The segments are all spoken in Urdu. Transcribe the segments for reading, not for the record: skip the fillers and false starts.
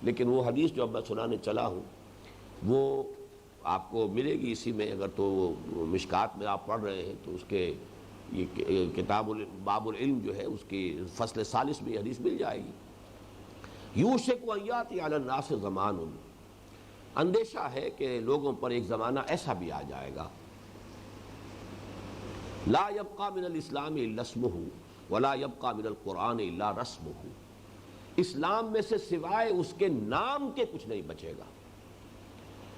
لیکن وہ حدیث جو اب میں سنانے چلا ہوں وہ آپ کو ملے گی اسی میں، اگر تو وہ مشکات میں آپ پڑھ رہے ہیں تو اس کے یہ کتاب باب العلم جو ہے اس کی فصل ثالث میں یہ حدیث مل جائے گی۔ یوشک ان یاتی علی الناس زمان، اندیشہ ہے کہ لوگوں پر ایک زمانہ ایسا بھی آ جائے گا، لا یبقى من الاسلام الا اسمہ ولا یبقى من القرآن الا رسمہ، اسلام میں سے سوائے اس کے نام کے کچھ نہیں بچے گا،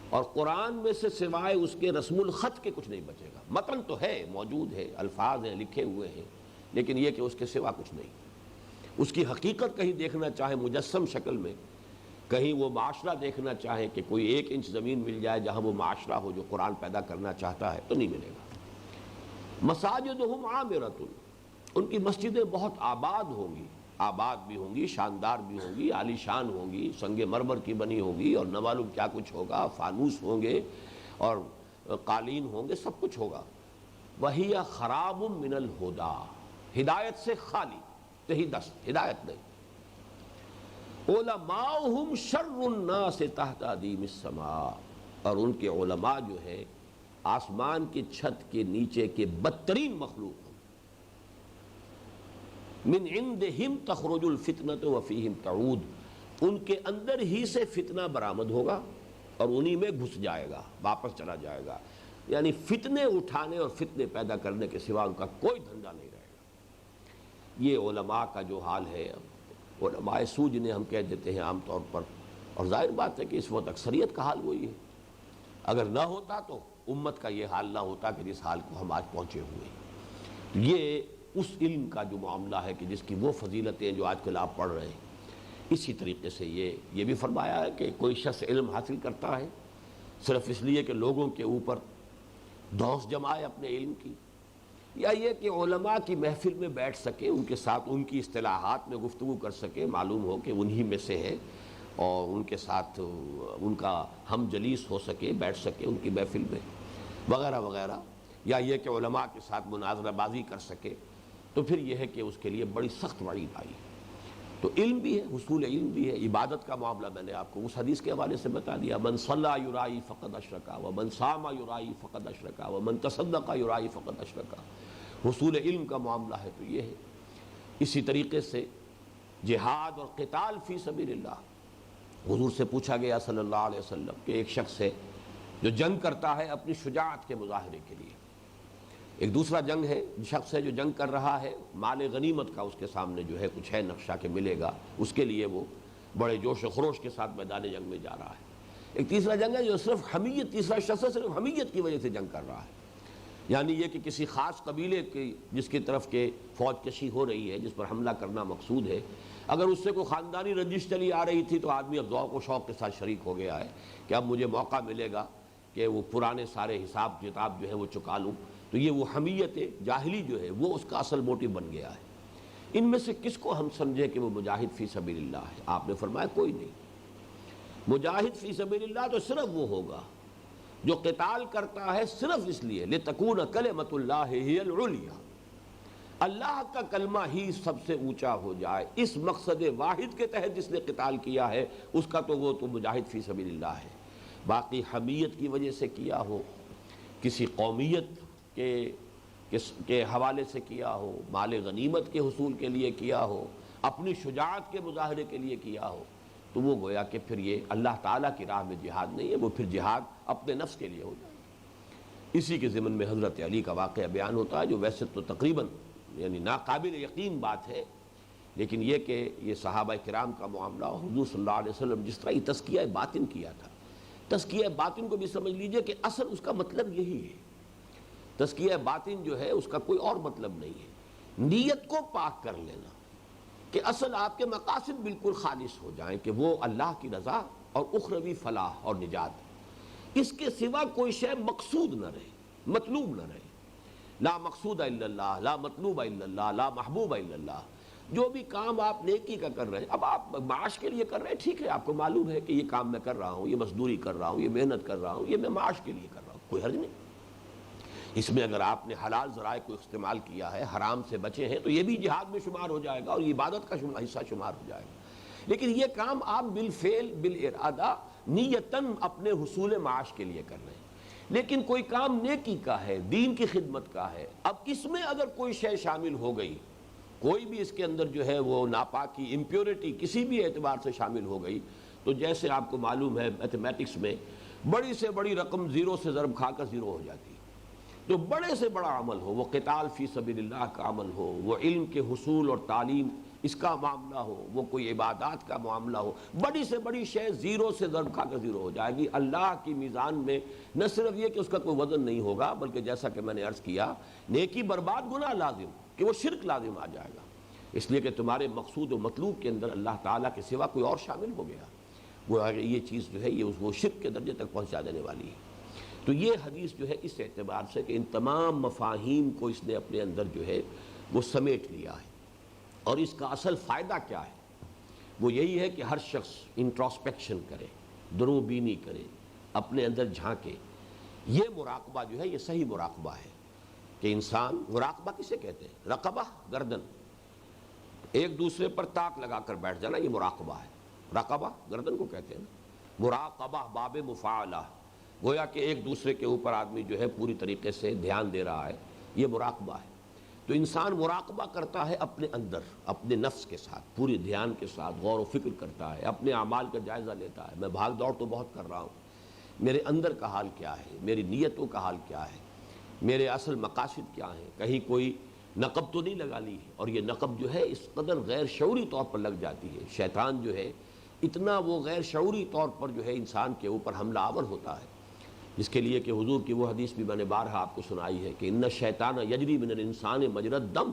اور قرآن میں سے سوائے اس کے رسم الخط کے کچھ نہیں بچے گا۔ متن تو ہے، موجود ہے، الفاظ ہیں، لکھے ہوئے ہیں، لیکن یہ کہ اس کے سوا کچھ نہیں۔ اس کی حقیقت کہیں دیکھنا چاہے مجسم شکل میں، کہیں وہ معاشرہ دیکھنا چاہے کہ کوئی 1 انچ زمین مل جائے جہاں وہ معاشرہ ہو جو قرآن پیدا کرنا چاہتا ہے، تو نہیں ملے گا۔ مساجدہم عامرۃ، ان کی مسجدیں بہت آباد ہوں گی، آباد بھی ہوں گی، شاندار بھی ہوں گی، عالی شان ہوں گی، سنگ مرمر کی بنی ہوگی، اور نہ معلوم کیا کچھ ہوگا، فانوس ہوں گے اور قالین ہوں گے، سب کچھ ہوگا۔ وَهِيَ خَرَابٌ مِّنَ الْهُدَىٰ، ہدایت سے خالی، تہی دست، ہدایت نہیں۔ علماؤہم شر الناس تحت ادیم السماء، اور ان کے علماء جو ہے آسمان کی چھت کے نیچے کے بدترین مخلوق ہیں۔ من عندہم تخرج الفتنۃ وفیہم تعود، ان کے اندر ہی سے فتنہ برآمد ہوگا اور انہی میں گھس جائے گا، واپس چلا جائے گا، یعنی فتنے اٹھانے اور فتنے پیدا کرنے کے سوا ان کا کوئی دھندا نہیں رہے گا۔ یہ علماء کا جو حال ہے، علماء سو جنہیں ہم کہہ دیتے ہیں عام طور پر، اور ظاہر بات ہے کہ اس وقت اکثریت کا حال وہی ہے۔ اگر نہ ہوتا تو امت کا یہ حال نہ ہوتا کہ جس حال کو ہم آج پہنچے ہوئے ہیں۔ یہ اس علم کا جو معاملہ ہے کہ جس کی وہ فضیلتیں جو آج کل آپ پڑھ رہے ہیں، اسی طریقے سے یہ بھی فرمایا ہے کہ کوئی شخص علم حاصل کرتا ہے صرف اس لیے کہ لوگوں کے اوپر دھوس جمائے اپنے علم کی، یا یہ کہ علماء کی محفل میں بیٹھ سکے، ان کے ساتھ ان کی اصطلاحات میں گفتگو کر سکے، معلوم ہو کہ انہی میں سے ہے، اور ان کے ساتھ ان کا ہم جلیس ہو سکے، بیٹھ سکے ان کی محفل میں وغیرہ وغیرہ، یا یہ کہ علماء کے ساتھ مناظرہ بازی کر سکے، تو پھر یہ ہے کہ اس کے لیے بڑی سخت وعید آئی۔ تو علم بھی ہے، حصول علم بھی ہے، عبادت کا معاملہ میں نے آپ کو اس حدیث کے حوالے سے بتا دیا، من صلی یرائی فقد اشرکا ومن صام یرائی فقد اشرکا ومن تصدق یرائی فقد اشرکا۔ حصول علم کا معاملہ ہے تو یہ ہے۔ اسی طریقے سے جہاد اور قتال فی سبیل اللہ، حضور سے پوچھا گیا صلی اللہ علیہ وسلم کہ ایک شخص ہے جو جنگ کرتا ہے اپنی شجاعت کے مظاہرے کے لیے، ایک دوسرا جنگ ہے، شخص ہے جو جنگ کر رہا ہے مال غنیمت کا اس کے سامنے جو ہے کچھ ہے نقشہ کہ ملے گا، اس کے لیے وہ بڑے جوش و خروش کے ساتھ میدان جنگ میں جا رہا ہے۔ ایک تیسرا جنگ ہے جو صرف حمیت، تیسرا شخص صرف حمیت کی وجہ سے جنگ کر رہا ہے، یعنی یہ کہ کسی خاص قبیلے کی جس کی طرف کے فوج کشی ہو رہی ہے، جس پر حملہ کرنا مقصود ہے، اگر اس سے کوئی خاندانی رنجش چلی آ رہی تھی تو آدمی اب ذوق و شوق کے ساتھ شریک ہو گیا ہے کہ اب مجھے موقع ملے گا کہ وہ پرانے سارے حساب کتاب جو ہے وہ چکا لوں۔ تو یہ وہ حمیت جاہلی جو ہے وہ اس کا اصل موٹیو بن گیا ہے۔ ان میں سے کس کو ہم سمجھیں کہ وہ مجاہد فی سبیل اللہ ہے؟ آپ نے فرمایا کوئی نہیں۔ مجاہد فی سبیل اللہ تو صرف وہ ہوگا جو قتال کرتا ہے صرف اس لیے لتکون کلمۃ اللہ ہی العلیٰ، اللہ کا کلمہ ہی سب سے اونچا ہو جائے، اس مقصد واحد کے تحت جس نے قتال کیا ہے اس کا تو وہ تو مجاہد فی سبیل اللہ ہے۔ باقی حمیت کی وجہ سے کیا ہو، کسی قومیت کے حوالے سے کیا ہو، مال غنیمت کے حصول کے لیے کیا ہو، اپنی شجاعت کے مظاہرے کے لیے کیا ہو، تو وہ گویا کہ پھر یہ اللہ تعالیٰ کی راہ میں جہاد نہیں ہے، وہ پھر جہاد اپنے نفس کے لیے ہو جائے۔ اسی کے ضمن میں حضرت علی کا واقعہ بیان ہوتا ہے جو ویسے تو تقریباً یعنی ناقابل یقین بات ہے، لیکن یہ کہ یہ صحابہ کرام کا معاملہ، حضور صلی اللہ علیہ وسلم جس طرح تزکیہ باطن کیا تھا، تزکیہ باطن کو بھی سمجھ لیجئے کہ اصل اس کا مطلب یہی ہے۔ تزکیہ باطن جو ہے اس کا کوئی اور مطلب نہیں ہے، نیت کو پاک کر لینا، کہ اصل آپ کے مقاصد بالکل خالص ہو جائیں کہ وہ اللہ کی رضا اور اخروی فلاح اور نجات، اس کے سوا کوئی شے مقصود نہ رہے، مطلوب نہ رہے۔ لا مقصود الا اللہ، لا مطلوب الا اللہ، لا محبوب الا اللہ۔ جو بھی کام آپ نیکی کا کر رہے ہیں، اب آپ معاش کے لیے کر رہے ہیں، ٹھیک ہے، آپ کو معلوم ہے کہ یہ کام میں کر رہا ہوں، یہ مزدوری کر رہا ہوں، یہ محنت کر رہا ہوں، یہ میں معاش کے لیے کر رہا ہوں، کوئی حرج نہیں۔ اس میں اگر آپ نے حلال ذرائع کو استعمال کیا ہے، حرام سے بچے ہیں، تو یہ بھی جہاد میں شمار ہو جائے گا اور یہ عبادت کا حصہ شمار ہو جائے گا۔ لیکن یہ کام آپ بالفعل بالارادہ نیتاً اپنے حصول معاش کے لیے کر رہے ہیں، لیکن کوئی کام نیکی کا ہے، دین کی خدمت کا ہے، اب اس میں اگر کوئی شے شامل ہو گئی، کوئی بھی اس کے اندر جو ہے وہ ناپاکی امپیورٹی کسی بھی اعتبار سے شامل ہو گئی، تو جیسے آپ کو معلوم ہے میتھمیٹکس میں بڑی سے بڑی رقم زیرو سے ضرب کھا کر زیرو ہو جاتی ہے، تو بڑے سے بڑا عمل ہو، وہ قتال فی سبیل اللہ کا عمل ہو، وہ علم کے حصول اور تعلیم اس کا معاملہ ہو، وہ کوئی عبادات کا معاملہ ہو، بڑی سے بڑی شے زیرو سے ضرب کھا کر زیرو ہو جائے گی۔ اللہ کی میزان میں نہ صرف یہ کہ اس کا کوئی وزن نہیں ہوگا، بلکہ جیسا کہ میں نے عرض کیا، نیکی برباد، گناہ لازم، کہ وہ شرک لازم آ جائے گا، اس لیے کہ تمہارے مقصود و مطلوب کے اندر اللہ تعالیٰ کے سوا کوئی اور شامل ہو گیا، وہ یہ چیز جو ہے یہ وہ شرک کے درجے تک پہنچا دینے والی ہے۔ تو یہ حدیث جو ہے اس اعتبار سے کہ ان تمام مفاہیم کو اس نے اپنے اندر جو ہے وہ سمیٹ لیا ہے، اور اس کا اصل فائدہ کیا ہے؟ وہ یہی ہے کہ ہر شخص انٹراسپیکشن کرے، درو بینی کرے، اپنے اندر جھانکے۔ یہ مراقبہ جو ہے یہ صحیح مراقبہ ہے کہ انسان، مراقبہ کسے کہتے ہیں؟ رقبہ گردن، ایک دوسرے پر تاک لگا کر بیٹھ جانا، یہ مراقبہ ہے۔ رقبہ گردن کو کہتے ہیں، مراقبہ باب مفاعلہ، گویا کہ ایک دوسرے کے اوپر آدمی جو ہے پوری طریقے سے دھیان دے رہا ہے، یہ مراقبہ ہے۔ تو انسان مراقبہ کرتا ہے اپنے اندر، اپنے نفس کے ساتھ پوری دھیان کے ساتھ غور و فکر کرتا ہے، اپنے اعمال کا جائزہ لیتا ہے، میں بھاگ دوڑ تو بہت کر رہا ہوں، میرے اندر کا حال کیا ہے، میری نیتوں کا حال کیا ہے، میرے اصل مقاصد کیا ہیں، کہیں کوئی نقب تو نہیں لگا لی ہے۔ اور یہ نقب جو ہے اس قدر غیر شعوری طور پر لگ جاتی ہے، شیطان جو ہے اتنا وہ غیر شعوری طور پر جو ہے انسان کے اوپر حملہ آور ہوتا ہے، جس کے لیے کہ حضور کی وہ حدیث بھی میں نے بارہا آپ کو سنائی ہے کہ ان الشیطان یجری من الانسان مجری الدم،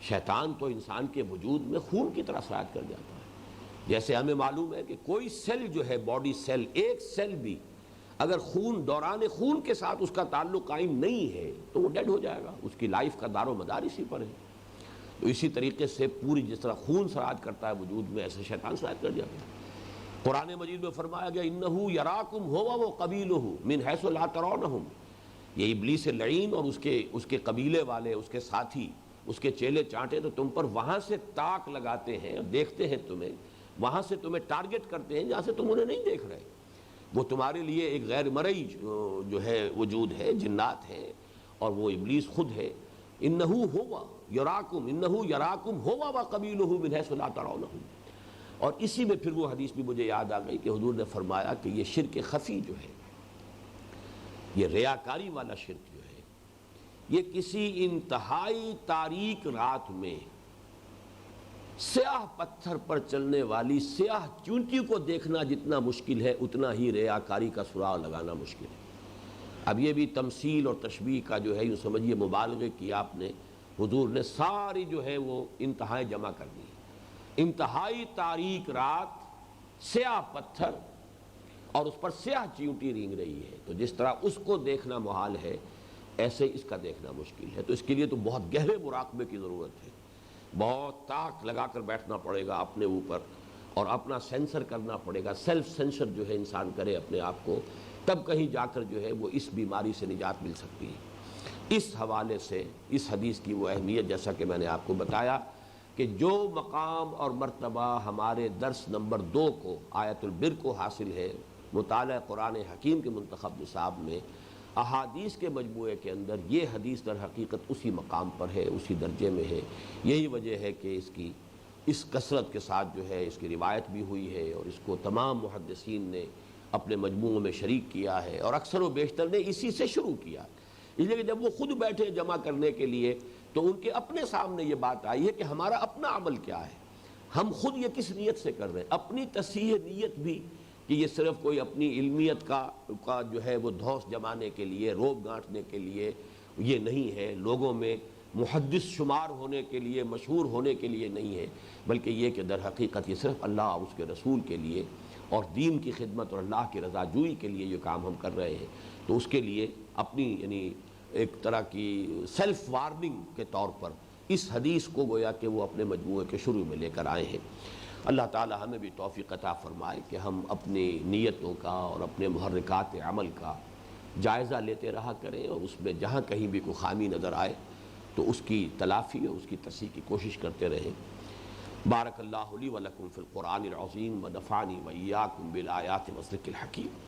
شیطان تو انسان کے وجود میں خون کی طرح سرایت کر جاتا ہے۔ جیسے ہمیں معلوم ہے کہ کوئی سیل جو ہے، باڈی سیل، ایک سیل بھی اگر خون، دوران خون کے ساتھ اس کا تعلق قائم نہیں ہے تو وہ ڈیڈ ہو جائے گا، اس کی لائف کا دار و مدار اسی پر ہے۔ تو اسی طریقے سے پوری جس طرح خون سرایت کرتا ہے وجود میں، ایسے شیطان سرایت کر جاتا ہے۔ قرآن مجید میں فرمایا گیا انہو یراکم ہوا و قبیلہ من حیث لا ترونہم، یہ ابلیس لعین اور اس کے قبیلے والے، اس کے ساتھی، اس کے چیلے چانٹے تو تم پر وہاں سے تاک لگاتے ہیں، دیکھتے ہیں تمہیں، وہاں سے تمہیں ٹارگٹ کرتے ہیں جہاں سے تم انہیں نہیں دیکھ رہے۔ وہ تمہارے لیے ایک غیر مرئی جو ہے وجود ہے، جنات ہیں، اور وہ ابلیس خود ہے۔ انہو ہوا یراکم، انہو یراکم ہوا و قبیلہ من حیث لا ترونہم۔ اور اسی میں پھر وہ حدیث بھی مجھے یاد آ گئی کہ حضور نے فرمایا کہ یہ شرک خفی جو ہے، یہ ریاکاری والا شرک جو ہے، یہ کسی انتہائی تاریک رات میں سیاہ پتھر پر چلنے والی سیاہ چونٹی کو دیکھنا جتنا مشکل ہے، اتنا ہی ریاکاری کا سراغ لگانا مشکل ہے۔ اب یہ بھی تمثیل اور تشبیہ کا جو ہے یوں سمجھیے مبالغے کی آپ نے، حضور نے ساری جو ہے وہ انتہائیں جمع کر دی۔ انتہائی تاریک رات، سیاہ پتھر، اور اس پر سیاہ چیونٹی رینگ رہی ہے، تو جس طرح اس کو دیکھنا محال ہے، ایسے اس کا دیکھنا مشکل ہے۔ تو اس کے لیے تو بہت گہرے مراقبے کی ضرورت ہے، بہت تاک لگا کر بیٹھنا پڑے گا اپنے اوپر، اور اپنا سینسر کرنا پڑے گا، سیلف سینسر جو ہے انسان کرے اپنے آپ کو، تب کہیں جا کر جو ہے وہ اس بیماری سے نجات مل سکتی ہے۔ اس حوالے سے اس حدیث کی وہ اہمیت، جیسا کہ میں نے آپ کو بتایا کہ جو مقام اور مرتبہ ہمارے درس نمبر 2 کو، آیت البر کو حاصل ہے، مطالعہ قرآن حکیم کے منتخب نصاب میں، احادیث کے مجموعے کے اندر یہ حدیث در حقیقت اسی مقام پر ہے، اسی درجے میں ہے۔ یہی وجہ ہے کہ اس کثرت کے ساتھ جو ہے اس کی روایت بھی ہوئی ہے، اور اس کو تمام محدثین نے اپنے مجموعوں میں شریک کیا ہے، اور اکثر و بیشتر نے اسی سے شروع کیا۔ اس لیے کہ جب وہ خود بیٹھے جمع کرنے کے لیے تو ان کے اپنے سامنے یہ بات آئی ہے کہ ہمارا اپنا عمل کیا ہے، ہم خود یہ کس نیت سے کر رہے ہیں، اپنی تصحیح نیت بھی، کہ یہ صرف کوئی اپنی علمیت کا جو ہے وہ دھوس جمانے کے لیے، روب گانٹنے کے لیے یہ نہیں ہے، لوگوں میں محدث شمار ہونے کے لیے، مشہور ہونے کے لیے نہیں ہے، بلکہ یہ کہ در حقیقت یہ صرف اللہ اور اس کے رسول کے لیے اور دین کی خدمت اور اللہ کی رضا جوئی کے لیے یہ کام ہم کر رہے ہیں۔ تو اس کے لیے اپنی یعنی ایک طرح کی سیلف وارننگ کے طور پر اس حدیث کو گویا کہ وہ اپنے مجموعے کے شروع میں لے کر آئے ہیں۔ اللہ تعالی ہمیں بھی توفیق عطا فرمائے کہ ہم اپنی نیتوں کا اور اپنے محرکات عمل کا جائزہ لیتے رہا کریں، اور اس میں جہاں کہیں بھی کوئی خامی نظر آئے تو اس کی تلافی اور اس کی تصحیح کی کوشش کرتے رہیں۔ بارک اللہ لی ولکم فی القرآن العظیم ونفعنی وإیاکم بالآیات والذکر الحکیم.